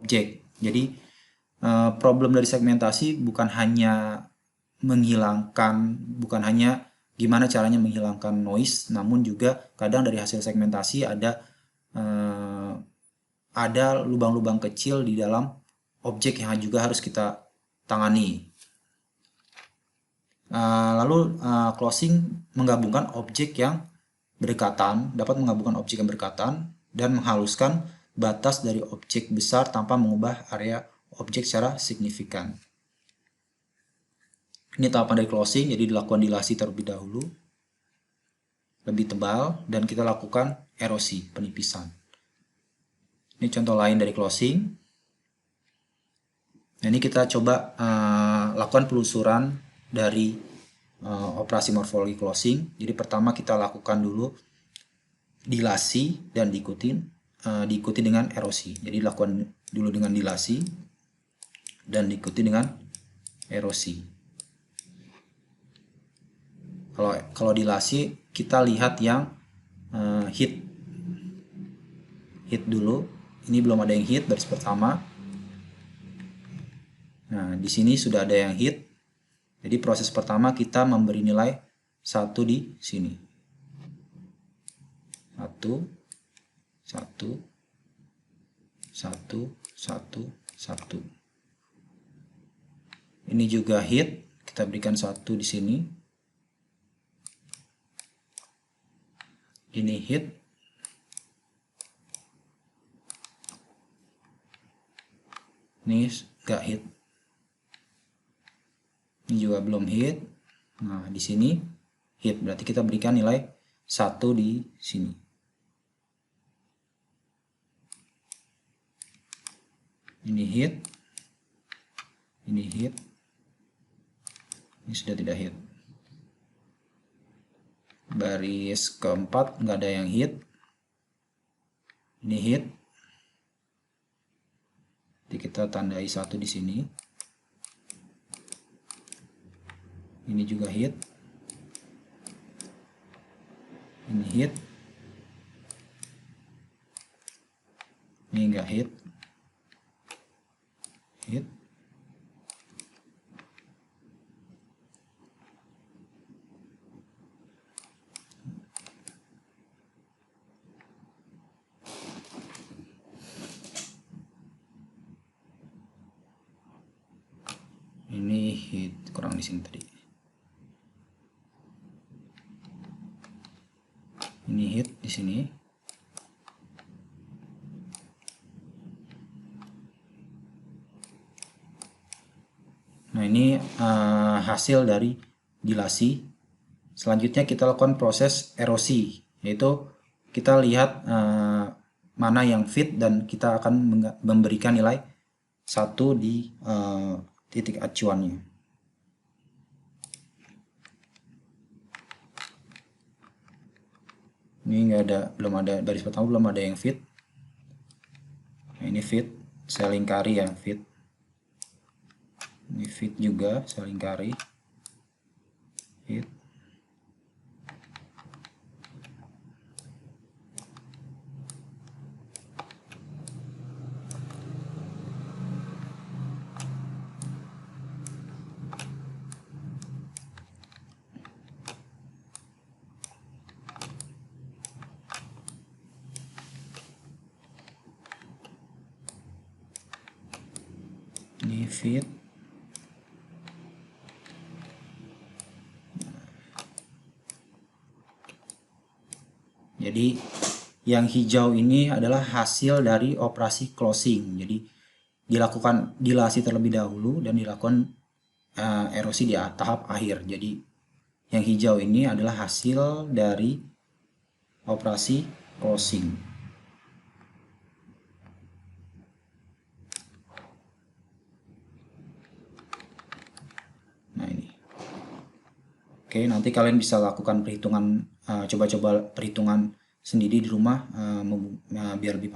objek. Jadi problem dari segmentasi bukan hanya gimana caranya menghilangkan noise, namun juga kadang dari hasil segmentasi ada lubang-lubang kecil di dalam objek yang juga harus kita tangani. Lalu closing menggabungkan objek yang berdekatan, dapat menggabungkan objek yang berdekatan dan menghaluskan batas dari objek besar tanpa mengubah area objek secara signifikan. Ini tahapan dari closing, jadi dilakukan dilasi terlebih dahulu, lebih tebal, dan kita lakukan erosi, penipisan. Ini contoh lain dari closing. Nah, ini kita coba lakukan penelusuran dari operasi morfologi closing. Jadi pertama kita lakukan dulu dilasi dan diikuti dengan erosi. Jadi lakukan dulu dengan dilasi dan diikuti dengan erosi. Kalau dilasi kita lihat yang hit dulu. Ini belum ada yang hit baris pertama. Nah, di sini sudah ada yang hit. Jadi proses pertama kita memberi nilai 1 di sini. 1 1 1 1 1. Ini juga hit, kita berikan 1 di sini. Ini hit. Ini gak hit. Ini juga belum hit. Nah, di sini hit, berarti kita berikan nilai 1 di sini. Ini hit. Ini hit. Ini sudah tidak hit. Baris keempat nggak ada yang hit. Ini hit. Jadi kita tandai 1 di sini. Ini juga hit. Ini hit. Ini enggak hit. Hit. Ini hit, kurang di sini tadi. Ini hit di sini. Nah, ini hasil dari dilasi. Selanjutnya kita lakukan proses erosi, yaitu kita lihat mana yang fit dan kita akan memberikan nilai 1 di titik acuannya. Ini belum ada baris pertama, belum ada yang fit. Nah, ini fit, saya lingkari yang fit. Ini fit juga, saya lingkari. Fit. Ini fit. Jadi yang hijau ini adalah hasil dari operasi closing. Jadi dilakukan dilasi terlebih dahulu dan dilakukan erosi di tahap akhir. Jadi yang hijau ini adalah hasil dari operasi closing. Oke, nanti kalian bisa lakukan perhitungan, coba-coba perhitungan sendiri di rumah biar lebih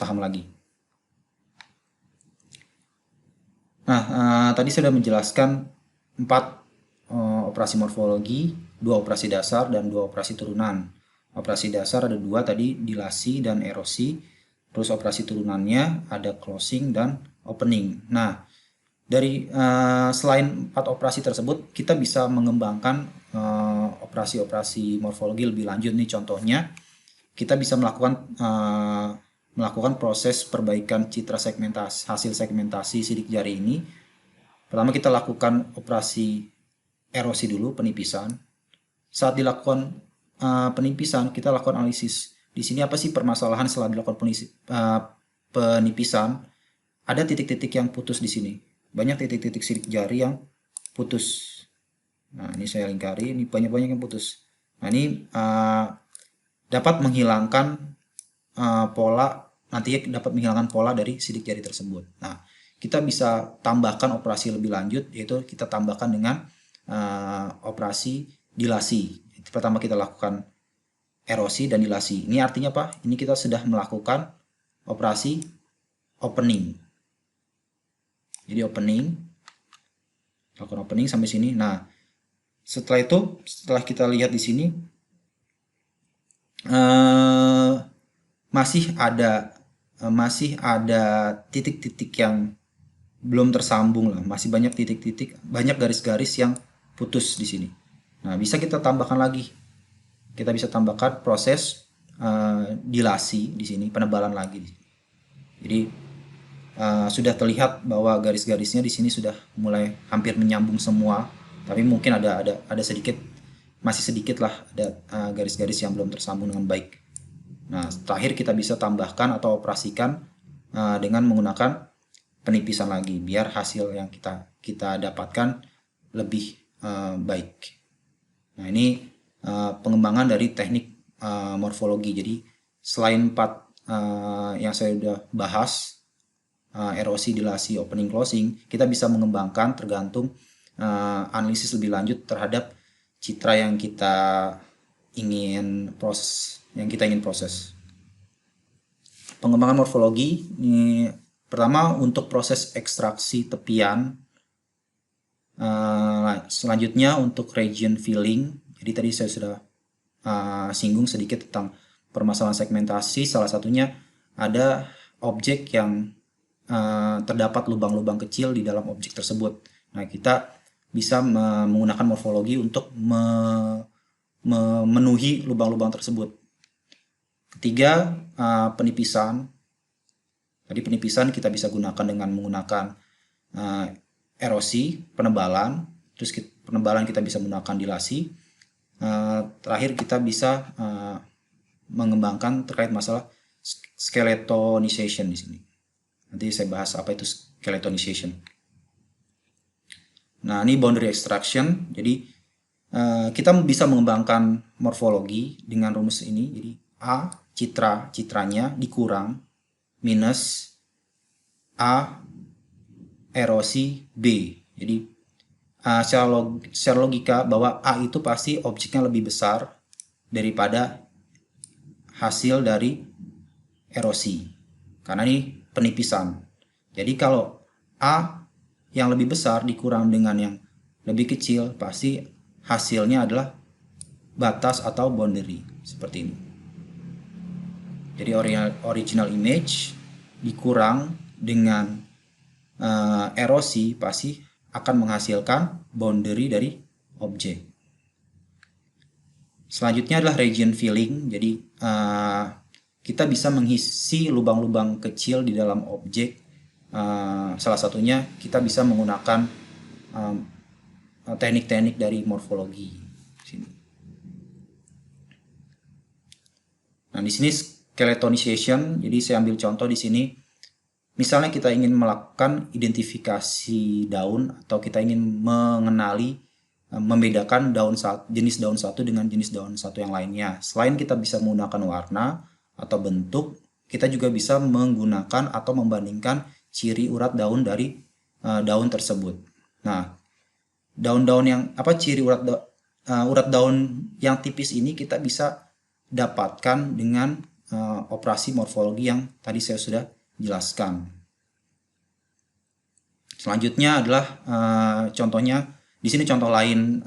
paham lagi. Nah, tadi sudah menjelaskan 4 operasi morfologi, 2 operasi dasar dan 2 operasi turunan. Operasi dasar ada 2 tadi, dilasi dan erosi. Terus operasi turunannya ada closing dan opening. Nah, dari selain 4 operasi tersebut, kita bisa mengembangkan operasi-operasi morfologi lebih lanjut nih. Contohnya, kita bisa melakukan proses perbaikan citra segmentasi, hasil segmentasi sidik jari ini. Pertama kita lakukan operasi erosi dulu, penipisan. Saat dilakukan penipisan, kita lakukan analisis. Di sini apa sih permasalahan setelah dilakukan penipisan? Ada titik-titik yang putus di sini. Banyak titik-titik sidik jari yang putus. Nah, ini saya lingkari, ini banyak-banyak yang putus. Nah, ini dapat menghilangkan pola, nantinya dapat menghilangkan pola dari sidik jari tersebut. Nah, kita bisa tambahkan operasi lebih lanjut, yaitu kita tambahkan dengan operasi dilasi. Pertama kita lakukan erosi dan dilasi. Ini artinya apa? Ini kita sudah melakukan operasi opening. Jadi lakukan opening sampai sini. Nah, setelah itu, setelah kita lihat di sini, masih ada titik-titik yang belum tersambung lah, masih banyak titik-titik, banyak garis-garis yang putus di sini. Nah, bisa kita tambahkan lagi. Kita bisa tambahkan proses dilasi di sini, penebalan lagi. Jadi sudah terlihat bahwa garis-garisnya di sini sudah mulai hampir menyambung semua, tapi mungkin ada sedikit, masih sedikit lah ada garis-garis yang belum tersambung dengan baik. Nah, terakhir kita bisa tambahkan atau operasikan dengan menggunakan penipisan lagi, biar hasil yang kita dapatkan lebih baik. Nah, ini pengembangan dari teknik morfologi. Jadi selain 4 yang saya sudah bahas, erosi, dilasi, opening, closing, kita bisa mengembangkan tergantung analisis lebih lanjut terhadap citra yang kita ingin proses. Pengembangan morfologi ini pertama untuk proses ekstraksi tepian. Selanjutnya untuk region filling. Jadi tadi saya sudah singgung sedikit tentang permasalahan segmentasi. Salah satunya ada objek yang terdapat lubang-lubang kecil di dalam objek tersebut. Nah, kita bisa menggunakan morfologi untuk memenuhi lubang-lubang tersebut. Ketiga, penipisan. Tadi penipisan kita bisa gunakan dengan menggunakan erosi, penebalan. Terus penebalan kita bisa menggunakan dilasi. Terakhir kita bisa mengembangkan terkait masalah skeletonization di sini. Nanti saya bahas apa itu skeletonization. Nah, ini boundary extraction. Jadi kita bisa mengembangkan morfologi dengan rumus ini. Jadi A, citranya dikurang minus A erosi B. Jadi secara logika bahwa A itu pasti objeknya lebih besar daripada hasil dari erosi. Karena ini penipisan. Jadi kalau A yang lebih besar dikurang dengan yang lebih kecil, pasti hasilnya adalah batas atau boundary. Seperti ini. Jadi original image dikurang dengan erosi pasti akan menghasilkan boundary dari objek. Selanjutnya adalah region filling. Jadi kita bisa mengisi lubang-lubang kecil di dalam objek. Salah satunya kita bisa menggunakan teknik-teknik dari morfologi. Nah, di sini skeletonization. Jadi saya ambil contoh di sini. Misalnya kita ingin melakukan identifikasi daun atau kita ingin mengenali, membedakan jenis daun satu dengan jenis daun satu yang lainnya. Selain kita bisa menggunakan warna atau bentuk, kita juga bisa menggunakan atau membandingkan ciri urat daun dari daun tersebut. Nah, ciri urat daun yang tipis ini kita bisa dapatkan dengan operasi morfologi yang tadi saya sudah jelaskan. Selanjutnya adalah contohnya di sini contoh lain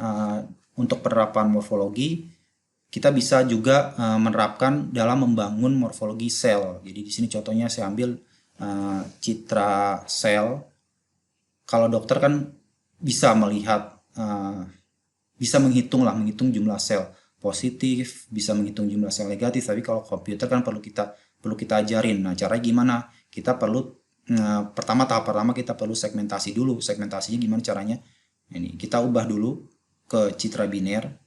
untuk penerapan morfologi. kita bisa juga menerapkan dalam membangun morfologi sel. Jadi di sini contohnya saya ambil citra sel. Kalau dokter kan bisa melihat, bisa menghitung jumlah sel positif, bisa menghitung jumlah sel negatif. Tapi kalau komputer kan perlu kita ajarin. Nah, caranya gimana? Kita perlu tahap pertama kita perlu segmentasi dulu. Segmentasinya gimana caranya? Ini kita ubah dulu ke citra biner.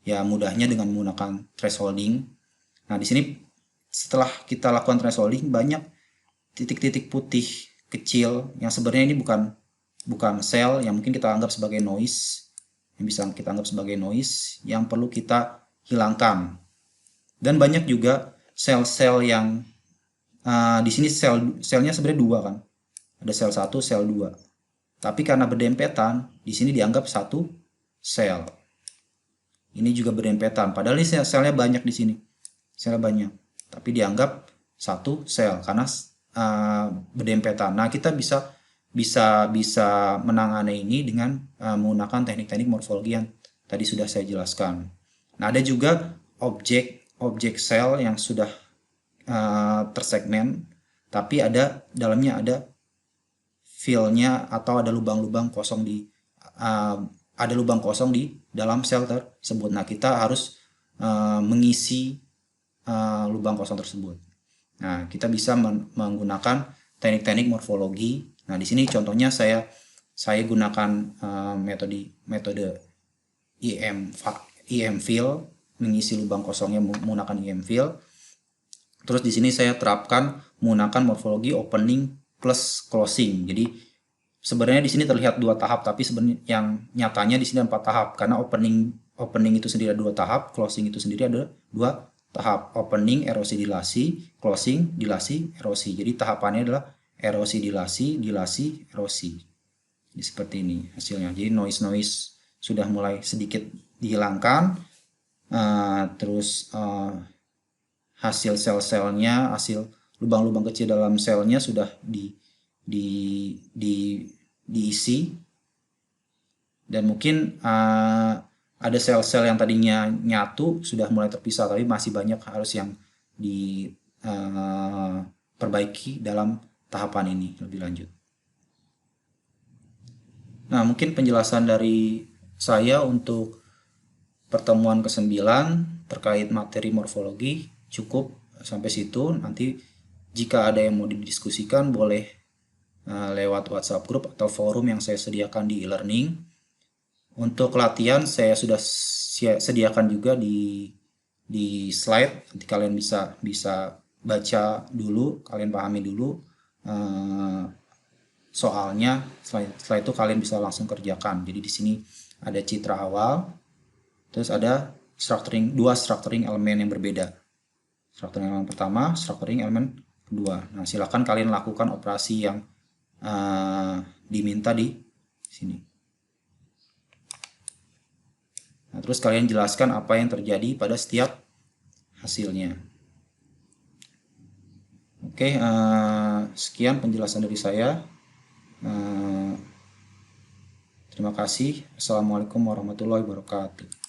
Ya, mudahnya dengan menggunakan thresholding. Nah, di sini setelah kita lakukan thresholding, banyak titik-titik putih kecil yang sebenarnya ini bukan sel, yang mungkin kita anggap sebagai noise, yang bisa kita anggap sebagai noise yang perlu kita hilangkan. Dan banyak juga sel-sel yang di sini selnya sebenarnya dua kan, ada sel 1, sel 2. Tapi karena berdempetan, di sini dianggap satu sel. Ini juga berdempetan, padahal ini selnya banyak di sini, selnya banyak, tapi dianggap satu sel karena berdempetan. Nah, kita bisa menangani ini dengan menggunakan teknik-teknik morfologi yang tadi sudah saya jelaskan. Nah, ada juga objek sel yang sudah tersegmen, tapi dalamnya ada fill-nya atau ada lubang-lubang kosong di dalam sel tersebut. Nah, kita harus mengisi lubang kosong tersebut. Nah, kita bisa menggunakan teknik-teknik morfologi. Nah, di sini contohnya saya gunakan metode EM fill, mengisi lubang kosongnya menggunakan EM fill. Terus di sini saya terapkan menggunakan morfologi opening plus closing. Jadi sebenarnya di sini terlihat 2 tahap, tapi sebenarnya yang nyatanya di sini 4 tahap karena opening itu sendiri ada 2 tahap, closing itu sendiri ada 2 tahap. Opening erosi dilasi, closing dilasi erosi. Jadi tahapannya adalah erosi dilasi, dilasi erosi. Jadi seperti ini hasilnya. Jadi noise sudah mulai sedikit dihilangkan. Terus hasil sel-selnya, hasil lubang-lubang kecil dalam selnya sudah diisi, dan mungkin ada sel-sel yang tadinya nyatu sudah mulai terpisah, tapi masih banyak harus yang diperbaiki dalam tahapan ini lebih lanjut. Nah, mungkin penjelasan dari saya untuk pertemuan ke-9 terkait materi morfologi cukup sampai situ. Nanti jika ada yang mau didiskusikan boleh lewat WhatsApp group atau forum yang saya sediakan di e-learning. Untuk latihan saya sudah sediakan juga di slide. Nanti kalian bisa baca dulu, kalian pahami dulu soalnya. Setelah itu kalian bisa langsung kerjakan. Jadi di sini ada citra awal, terus ada dua structuring elemen yang berbeda. Structuring elemen pertama, structuring elemen kedua. Nah, silakan kalian lakukan operasi yang diminta di sini. Nah, terus kalian jelaskan apa yang terjadi pada setiap hasilnya. Oke, sekian penjelasan dari saya. Terima kasih. Assalamualaikum warahmatullahi wabarakatuh.